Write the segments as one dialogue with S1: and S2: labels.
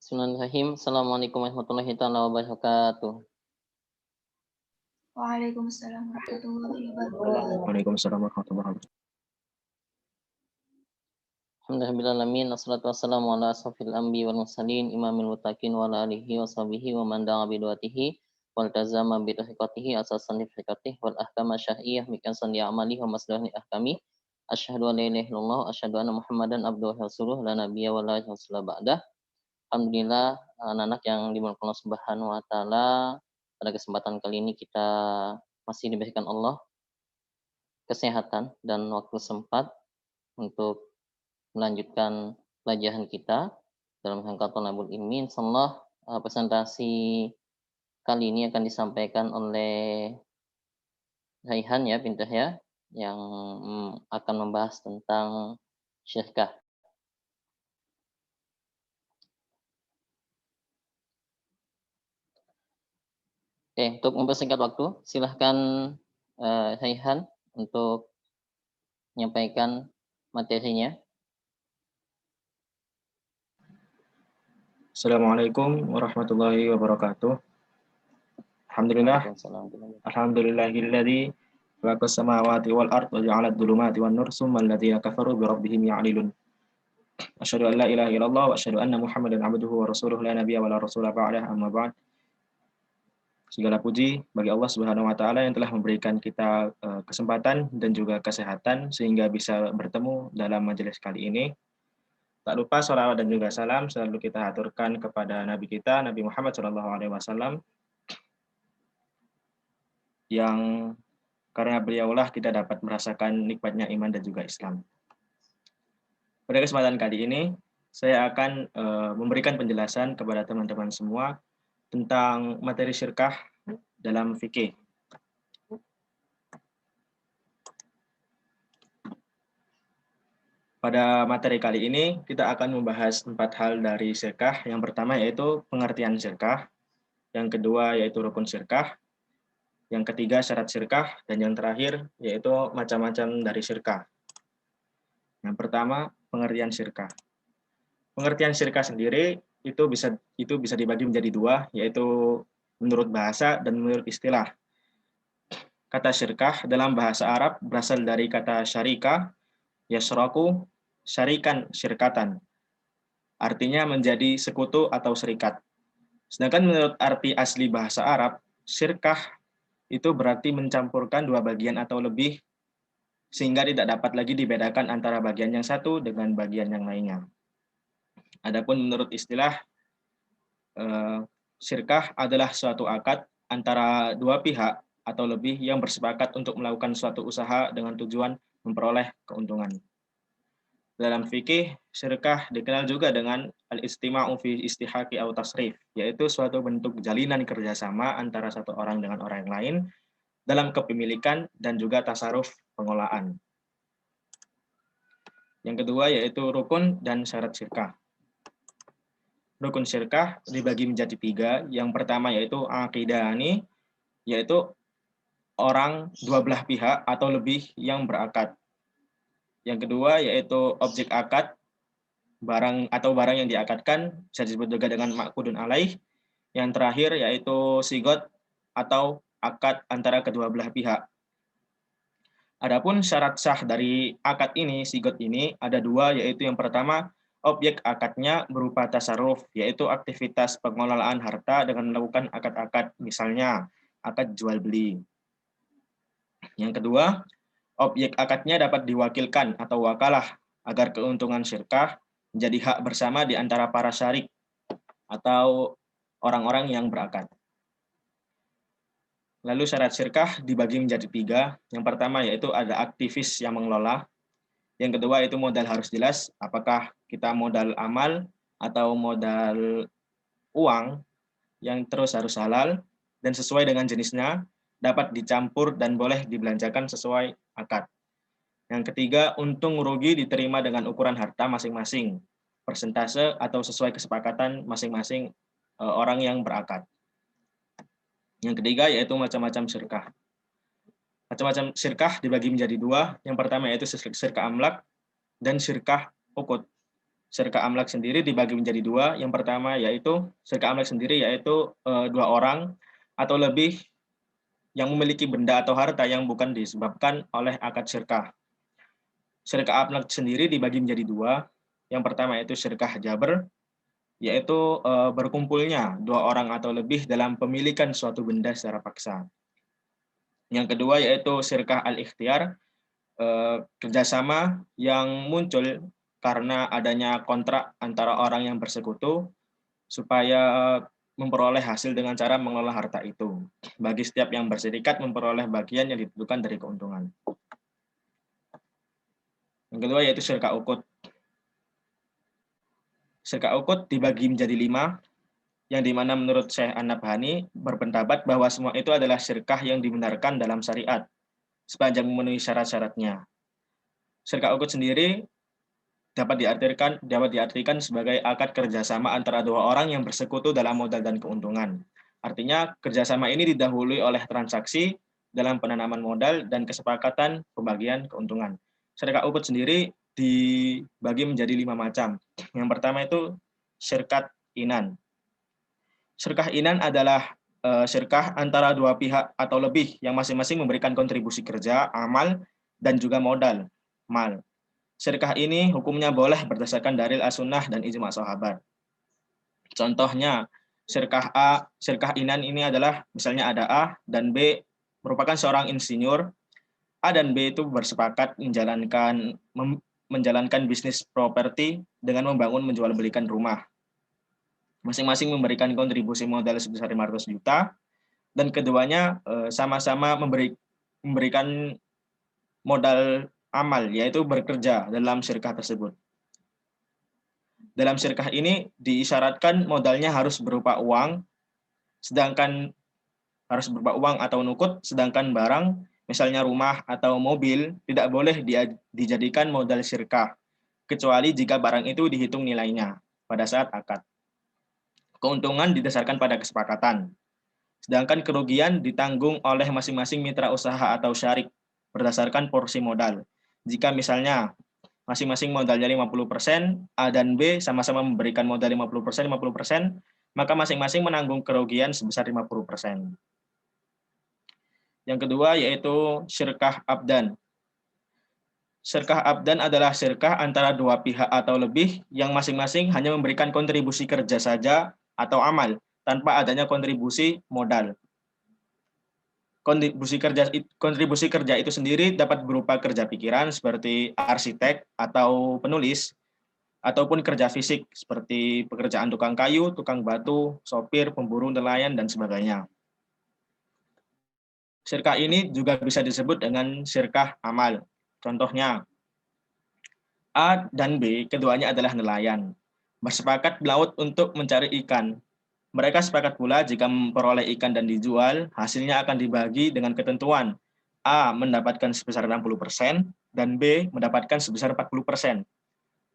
S1: Bismillahirrahmanirrahim. Assalamualaikum warahmatullahi taala wabarakatuh.
S2: Waalaikumsalam warahmatullahi wabarakatuh.
S3: Waalaikumsalam warahmatullahi wabarakatuh.
S1: Alhamdulillahirrahmanirrahim. Wassalatu wassalamu ala asrofil anbiya wal mursalin imamil muttaqin wa ala alihi wa sahbihi wa man da'a bid'atihi wal tazama bi tariqatihi asasan li fiqatihi wal ahkama syar'iyyah mikasan li amali wa maslahani ahkami. Asyhadu an la ilaha illallah wa asyhadu anna Muhammadan abduhu wa rasuluh la nabiyya wa la rasul ba'dah. Alhamdulillah, anak-anak yang dimuliakan Allah Subhanahu wa taala, pada kesempatan kali ini kita masih diberikan Allah kesehatan dan waktu sempat untuk melanjutkan pelajaran kita dalam rangka Thalabul Ilmi. Insyaallah presentasi kali ini akan disampaikan oleh Raihan ya, pintar ya, yang akan membahas tentang syirkah. Oke, untuk mempersingkat waktu, silahkan Raihan untuk menyampaikan materinya.
S3: Assalamualaikum warahmatullahi wabarakatuh. Alhamdulillah. Alhamdulillahilladzi khalaqas samawati wal ardh wa ja'ala adh-dhulumati wan nur tsumma alladziina kafaru bi rabbihim ya'dilun. Asyhadu an la ilaha illallah wa asyhadu anna Muhammadan abduhu wa rasuluhu la nabiyya wa la rasula ba'dah, amma ba'd. Segala puji bagi Allah Subhanahu wa taala yang telah memberikan kita kesempatan dan juga kesehatan sehingga bisa bertemu dalam majelis kali ini. Tak lupa sholawat dan juga salam selalu kita aturkan kepada Nabi kita, Nabi Muhammad SAW, yang karena beliaulah kita dapat merasakan nikmatnya iman dan juga Islam. Pada kesempatan kali ini, saya akan memberikan penjelasan kepada teman-teman semua tentang materi syirkah dalam fikih. Pada materi kali ini, kita akan membahas 4 hal dari syirkah. Yang pertama yaitu pengertian syirkah, yang kedua yaitu rukun syirkah, yang ketiga syarat syirkah, dan yang terakhir yaitu macam-macam dari syirkah. Yang pertama, pengertian syirkah. Pengertian syirkah sendiri itu bisa dibagi menjadi 2, yaitu menurut bahasa dan menurut istilah. Kata syirkah dalam bahasa Arab berasal dari kata syarika, yasraku, syarikan, syirkatan. Artinya menjadi sekutu atau serikat. Sedangkan menurut arti asli bahasa Arab, syirkah itu berarti mencampurkan 2 bagian atau lebih sehingga tidak dapat lagi dibedakan antara bagian yang satu dengan bagian yang lainnya. Adapun menurut istilah, syirkah adalah suatu akad antara 2 pihak atau lebih yang bersepakat untuk melakukan suatu usaha dengan tujuan memperoleh keuntungan. Dalam fikih, syirkah dikenal juga dengan al-istima'u fi istihaqi aw tasrif, yaitu suatu bentuk jalinan kerjasama antara satu orang dengan orang yang lain dalam kepemilikan dan juga tasarruf pengolahan. Yang kedua yaitu rukun dan syarat syirkah. Rukun syirkah dibagi menjadi 3. Yang pertama yaitu aqidani, yaitu orang 2 belah pihak atau lebih yang berakad. Yang kedua yaitu objek akad, barang yang diakadkan, bisa disebut juga dengan ma'qudun alaih. Yang terakhir yaitu sigot atau akad antara kedua belah pihak. Adapun syarat sah dari akad ini, sigot ini, ada 2, yaitu yang pertama, objek akadnya berupa tasarruf, yaitu aktivitas pengelolaan harta dengan melakukan akad-akad, misalnya akad jual beli. Yang kedua, objek akadnya dapat diwakilkan atau wakalah agar keuntungan syirkah menjadi hak bersama di antara para syarik atau orang-orang yang berakad. Lalu syarat syirkah dibagi menjadi 3. Yang pertama yaitu ada aktivis yang mengelola. Yang kedua itu modal harus jelas, apakah kita modal amal atau modal uang yang terus harus halal dan sesuai dengan jenisnya, dapat dicampur dan boleh dibelanjakan sesuai akad. Yang ketiga, untung rugi diterima dengan ukuran harta masing-masing, persentase atau sesuai kesepakatan masing-masing orang yang berakad. Yang ketiga yaitu macam-macam syirkah. Macam-macam syirkah dibagi menjadi 2. Yang pertama yaitu syirkah amlak dan syirkah ukut. syirka amlak sendiri dibagi menjadi dua. Yang pertama yaitu syirka amlak sendiri yaitu dua orang atau lebih yang memiliki benda atau harta yang bukan disebabkan oleh akad syirkah. Syirka amlak sendiri dibagi menjadi dua. Yang pertama yaitu syirkah jabr, yaitu berkumpulnya dua orang atau lebih dalam pemilikan suatu benda secara paksa. Yang kedua yaitu syirkah al-ikhtiyar, kerjasama yang muncul karena adanya kontrak antara orang yang bersekutu supaya memperoleh hasil dengan cara mengelola harta itu. Bagi setiap yang berserikat memperoleh bagian yang ditentukan dari keuntungan. Yang kedua yaitu syirka ukut. Syirka ukut dibagi menjadi 5, yang dimana menurut Syekh An-Nabhani berpendapat bahwa semua itu adalah syirkah yang dibenarkan dalam syariat, sepanjang memenuhi syarat-syaratnya. Syirka ukut sendiri dapat diartikan sebagai akad kerjasama antara dua orang yang bersekutu dalam modal dan keuntungan. Artinya kerjasama ini didahului oleh transaksi dalam penanaman modal dan kesepakatan pembagian keuntungan. Syirka ukut sendiri dibagi menjadi 5 macam. Yang pertama itu syirkat inan. Syirkah inan adalah syirkah antara dua pihak atau lebih yang masing-masing memberikan kontribusi kerja, amal, dan juga modal, mal. Syirkah ini hukumnya boleh berdasarkan dalil as-sunnah dan ijma' sahabat. Contohnya, syirkah inan ini adalah misalnya ada A dan B merupakan seorang insinyur. A dan B itu bersepakat menjalankan bisnis properti dengan membangun menjual belikan rumah. Masing-masing memberikan kontribusi modal sebesar 500 juta dan keduanya sama-sama memberikan modal amal, yaitu bekerja dalam syirkah tersebut. Dalam syirkah ini diisyaratkan modalnya harus berupa uang, atau nukut, sedangkan barang, misalnya rumah atau mobil, tidak boleh dijadikan modal syirkah, kecuali jika barang itu dihitung nilainya pada saat akad. Keuntungan didasarkan pada kesepakatan, sedangkan kerugian ditanggung oleh masing-masing mitra usaha atau syarik berdasarkan porsi modal. Jika misalnya masing-masing modalnya 50%, A dan B sama-sama memberikan modal 50%, maka masing-masing menanggung kerugian sebesar 50%. Yang kedua yaitu syirkah abdan. Syirkah abdan adalah syirkah antara dua pihak atau lebih yang masing-masing hanya memberikan kontribusi kerja saja atau amal tanpa adanya kontribusi modal. Kontribusi kerja itu sendiri dapat berupa kerja pikiran seperti arsitek atau penulis, ataupun kerja fisik seperti pekerjaan tukang kayu, tukang batu, sopir, pemburu, nelayan, dan sebagainya. Syirkah ini juga bisa disebut dengan syirkah amal. Contohnya, A dan B keduanya adalah nelayan, bersepakat melaut untuk mencari ikan. Mereka sepakat pula jika memperoleh ikan dan dijual, hasilnya akan dibagi dengan ketentuan. A mendapatkan sebesar 60% dan B mendapatkan sebesar 40%.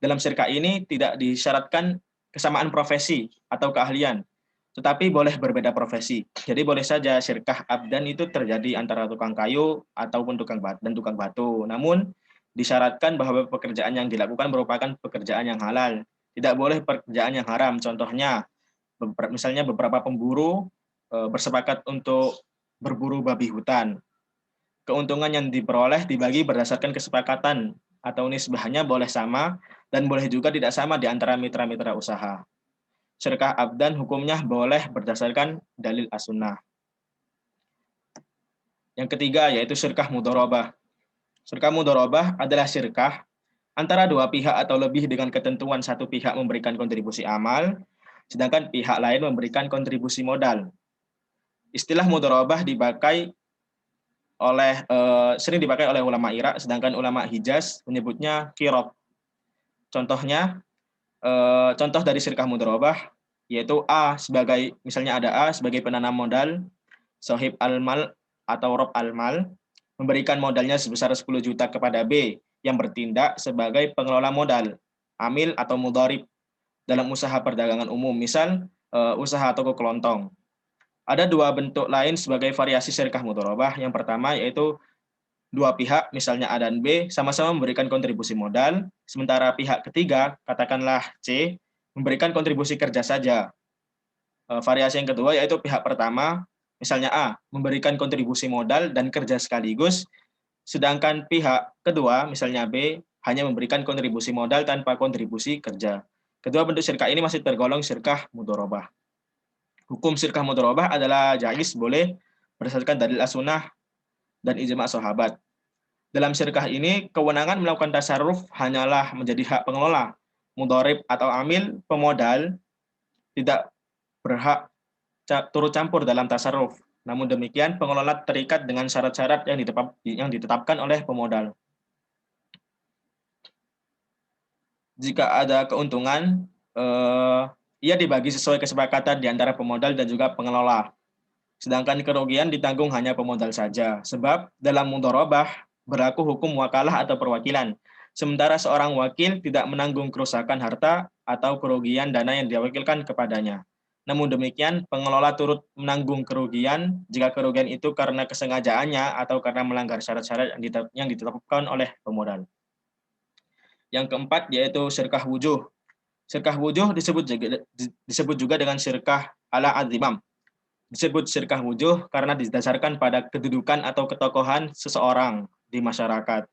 S3: Dalam syirkah ini tidak disyaratkan kesamaan profesi atau keahlian, tetapi boleh berbeda profesi. Jadi boleh saja syirkah abdan itu terjadi antara tukang kayu ataupun tukang batu. Namun disyaratkan bahwa pekerjaan yang dilakukan merupakan pekerjaan yang halal. Tidak boleh pekerjaan yang haram. Contohnya, misalnya beberapa pemburu bersepakat untuk berburu babi hutan. Keuntungan yang diperoleh dibagi berdasarkan kesepakatan atau nisbahnya boleh sama dan boleh juga tidak sama di antara mitra-mitra usaha. Syirkah abdan hukumnya boleh berdasarkan dalil as-sunnah. Yang ketiga yaitu syirkah mudharabah. Syirkah mudharabah adalah syirkah antara dua pihak atau lebih dengan ketentuan satu pihak memberikan kontribusi amal, sedangkan pihak lain memberikan kontribusi modal. Istilah mudharabah sering dipakai oleh ulama Irak, sedangkan ulama Hijaz menyebutnya qirab. Contoh dari syirkah mudharabah yaitu misalnya ada A sebagai penanam modal, sohib al-mal atau rob al-mal, memberikan modalnya sebesar 10 juta kepada B yang bertindak sebagai pengelola modal, amil atau mudharib dalam usaha perdagangan umum, misal usaha toko kelontong. Ada dua bentuk lain sebagai variasi syirkah mudharabah. Yang pertama yaitu dua pihak, misalnya A dan B, sama-sama memberikan kontribusi modal, sementara pihak ketiga, katakanlah C, memberikan kontribusi kerja saja. Variasi yang kedua yaitu pihak pertama, misalnya A, memberikan kontribusi modal dan kerja sekaligus, sedangkan pihak kedua, misalnya B, hanya memberikan kontribusi modal tanpa kontribusi kerja. Kedua bentuk syirkah ini masih tergolong syirkah mudharabah. Hukum syirkah mudharabah adalah jaiz, boleh berdasarkan dalil as-sunnah dan ijma' sahabat. Dalam syirkah ini, kewenangan melakukan tasarruf hanyalah menjadi hak pengelola. Mudharib atau amil, pemodal, tidak berhak turut campur dalam tasarruf. Namun demikian, pengelola terikat dengan syarat-syarat yang ditetapkan oleh pemodal. Jika ada keuntungan, ia dibagi sesuai kesepakatan di antara pemodal dan juga pengelola. Sedangkan kerugian ditanggung hanya pemodal saja. Sebab dalam mudharabah berlaku hukum wakalah atau perwakilan. Sementara seorang wakil tidak menanggung kerusakan harta atau kerugian dana yang diwakilkan kepadanya. Namun demikian, pengelola turut menanggung kerugian jika kerugian itu karena kesengajaannya atau karena melanggar syarat-syarat yang ditetapkan oleh pemodal. Yang keempat yaitu syirkah wujuh. Syirkah wujuh disebut juga dengan syirkah ala adzimam. Disebut syirkah wujuh karena didasarkan pada kedudukan atau ketokohan seseorang di masyarakat.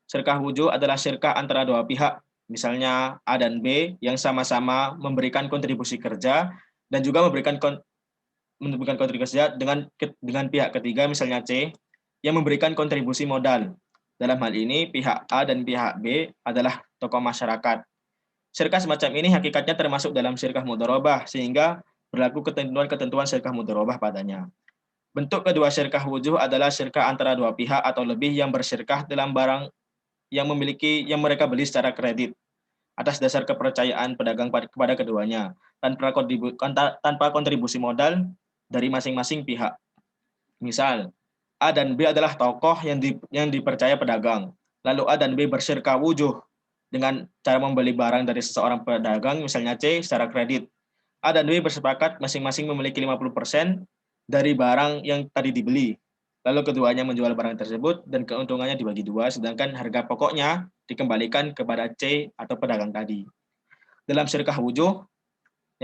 S3: Syirkah wujuh adalah syirkah antara dua pihak, misalnya A dan B, yang sama-sama memberikan kontribusi kerja dan juga memberikan kontribusi kerja dengan pihak ketiga, misalnya C, yang memberikan kontribusi modal. Dalam hal ini, pihak A dan pihak B adalah tokoh masyarakat. Syirkah semacam ini hakikatnya termasuk dalam syirkah mudharabah, sehingga berlaku ketentuan-ketentuan syirkah mudharabah padanya. Bentuk kedua syirkah wujuh adalah syirkah antara dua pihak atau lebih yang bersyirkah dalam barang yang mereka beli secara kredit atas dasar kepercayaan pedagang kepada keduanya tanpa kontribusi modal dari masing-masing pihak. Misal, A dan B adalah tokoh yang dipercaya pedagang. Lalu A dan B bersyirkah wujuh dengan cara membeli barang dari seseorang pedagang, misalnya C, secara kredit. A dan B bersepakat masing-masing memiliki 50% dari barang yang tadi dibeli. Lalu keduanya menjual barang tersebut dan keuntungannya dibagi dua, sedangkan harga pokoknya dikembalikan kepada C atau pedagang tadi. Dalam syirkah wujuh,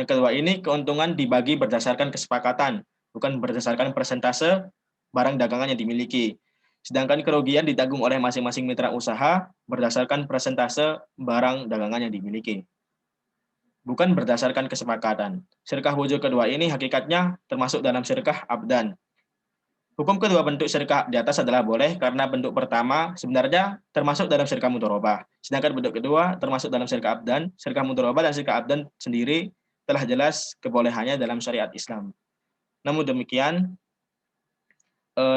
S3: yang kedua ini keuntungan dibagi berdasarkan kesepakatan, bukan berdasarkan persentase barang dagangan yang dimiliki. Sedangkan kerugian ditanggung oleh masing-masing mitra usaha berdasarkan persentase barang dagangan yang dimiliki, bukan berdasarkan kesepakatan. Syirkah wujuh kedua ini hakikatnya termasuk dalam syirkah abdan. Hukum kedua bentuk syirkah di atas adalah boleh karena bentuk pertama sebenarnya termasuk dalam syirkah mudharabah. Sedangkan bentuk kedua termasuk dalam syirkah abdan. Syirkah mudharabah dan syirkah abdan sendiri telah jelas kebolehannya dalam syariat Islam. Namun demikian,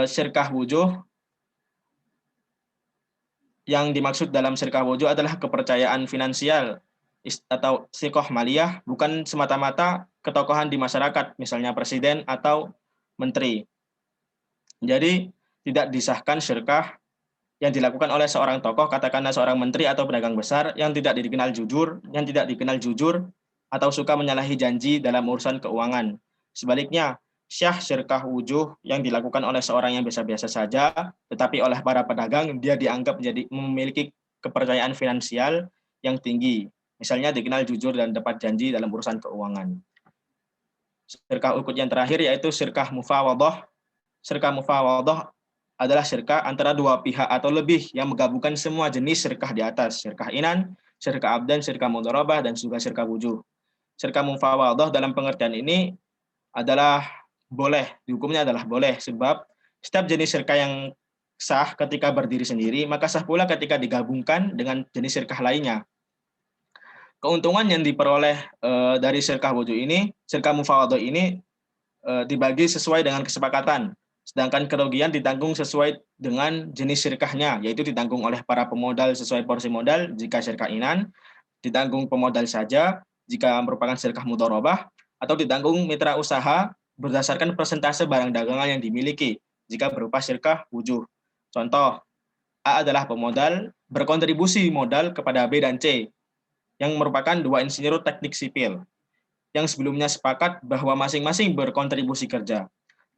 S3: syirkah wujuh yang dimaksud dalam syirkah wujuh adalah kepercayaan finansial atau sikoh maliyah, bukan semata-mata ketokohan di masyarakat, misalnya presiden atau menteri. Jadi tidak disahkan syirkah yang dilakukan oleh seorang tokoh, katakanlah seorang menteri atau pedagang besar yang tidak dikenal jujur atau suka menyalahi janji dalam urusan keuangan. Sebaliknya, syirkah wujuh yang dilakukan oleh seorang yang biasa-biasa saja, tetapi oleh para pedagang dia dianggap memiliki kepercayaan finansial yang tinggi. Misalnya dikenal jujur dan tepat janji dalam urusan keuangan. Syirkah ukut yang terakhir yaitu syirkah mufawadhah. Syirkah mufawadhah adalah syirkah antara dua pihak atau lebih yang menggabungkan semua jenis syirkah di atas. Syirkah inan, syirkah abdan, syirkah mudharabah, dan juga syirkah wujuh. Syirkah mufawadhah dalam pengertian ini adalah boleh, hukumnya adalah boleh, sebab setiap jenis syirkah yang sah ketika berdiri sendiri, maka sah pula ketika digabungkan dengan jenis syirkah lainnya. Keuntungan yang diperoleh dari syirkah wujuh ini, syirkah mufawadhah ini dibagi sesuai dengan kesepakatan. Sedangkan kerugian ditanggung sesuai dengan jenis syirkahnya, yaitu ditanggung oleh para pemodal sesuai porsi modal jika syirkah inan, ditanggung pemodal saja jika merupakan syirkah mudharabah, atau ditanggung mitra usaha berdasarkan persentase barang dagangan yang dimiliki jika berupa syirkah wujuh. Contoh, A adalah pemodal berkontribusi modal kepada B dan C, yang merupakan dua insinyur teknik sipil, yang sebelumnya sepakat bahwa masing-masing berkontribusi kerja.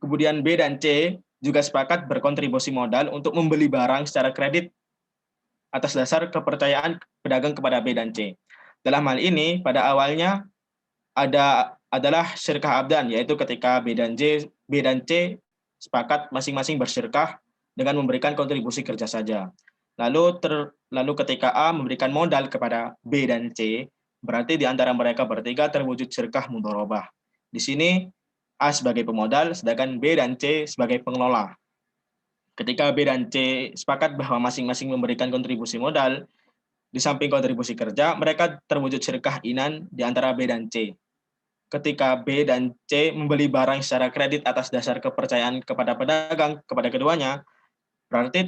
S3: Kemudian B dan C juga sepakat berkontribusi modal untuk membeli barang secara kredit atas dasar kepercayaan pedagang kepada B dan C. Dalam hal ini, pada awalnya adalah syirkah abdan, yaitu ketika B dan C sepakat masing-masing bersyirkah dengan memberikan kontribusi kerja saja. Lalu ketika A memberikan modal kepada B dan C, berarti di antara mereka bertiga terwujud syirkah mudharabah. Di sini A sebagai pemodal, sedangkan B dan C sebagai pengelola. Ketika B dan C sepakat bahwa masing-masing memberikan kontribusi modal, di samping kontribusi kerja, mereka terwujud syirkah inan di antara B dan C. Ketika B dan C membeli barang secara kredit atas dasar kepercayaan kepada pedagang kepada keduanya, berarti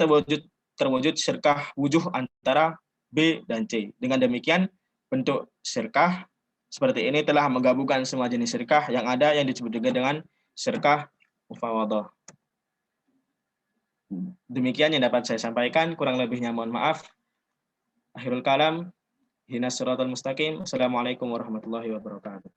S3: terwujud syirkah wujuh antara B dan C. Dengan demikian, bentuk syirkah seperti ini telah menggabungkan semua jenis syirkah yang ada yang disebut juga dengan syirkah mufawadah. Demikian yang dapat saya sampaikan, kurang lebihnya mohon maaf. Akhirul kalam, hinas siratal mustaqim. Assalamualaikum warahmatullahi wabarakatuh.